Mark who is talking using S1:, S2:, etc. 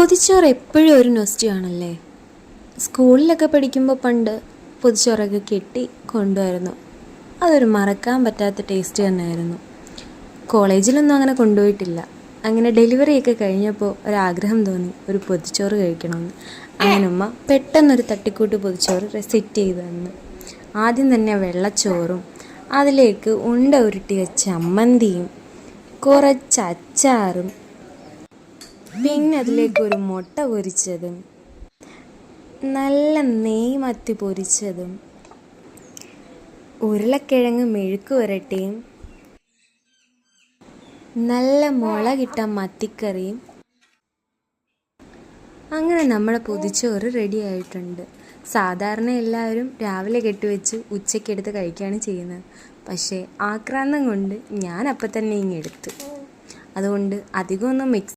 S1: പൊതിച്ചോറ് എപ്പോഴും ഒരു നൊസ്റ്റിയാണല്ലേ. സ്കൂളിലൊക്കെ പഠിക്കുമ്പോൾ പണ്ട് പൊതിച്ചോറൊക്കെ കെട്ടി കൊണ്ടുവരുന്നു. അതൊരു മറക്കാൻ പറ്റാത്ത ടേസ്റ്റ് തന്നെയായിരുന്നു. കോളേജിലൊന്നും അങ്ങനെ കൊണ്ടുപോയിട്ടില്ല. അങ്ങനെ ഡെലിവറിയൊക്കെ കഴിഞ്ഞപ്പോൾ ഒരാഗ്രഹം തോന്നി ഒരു പൊതിച്ചോറ് കഴിക്കണമെന്ന്. അങ്ങനെ ഉമ്മ പെട്ടെന്നൊരു തട്ടിക്കൂട്ട് പൊതിച്ചോറ് സെറ്റ് ചെയ്ത് തന്നു. ആദ്യം തന്നെ വെള്ളച്ചോറും അതിലേക്ക് ഉണ്ട ഉരുട്ടിയ ചമ്മന്തിയും കുറച്ച് അച്ചാറും പിന്നെ അതിലേക്ക് ഒരു മുട്ട പൊരിച്ചതും നല്ല നെയ് മത്തി പൊരിച്ചതും ഉരുളക്കിഴങ്ങ് മെഴുക്ക് പുരട്ടിയും നല്ല മുളകിട്ട മത്തിക്കറിയും. അങ്ങനെ നമ്മുടെ പൊതിച്ചോറ് റെഡി ആയിട്ടുണ്ട്. സാധാരണ എല്ലാവരും രാവിലെ കെട്ടിവെച്ച് ഉച്ചയ്ക്കെടുത്ത് കഴിക്കുകയാണ് ചെയ്യുന്നത്. പക്ഷേ ആക്രാന്തം കൊണ്ട് ഞാൻ അപ്പം തന്നെ ഇങ്ങെടുത്തു. അതുകൊണ്ട് അധികമൊന്നും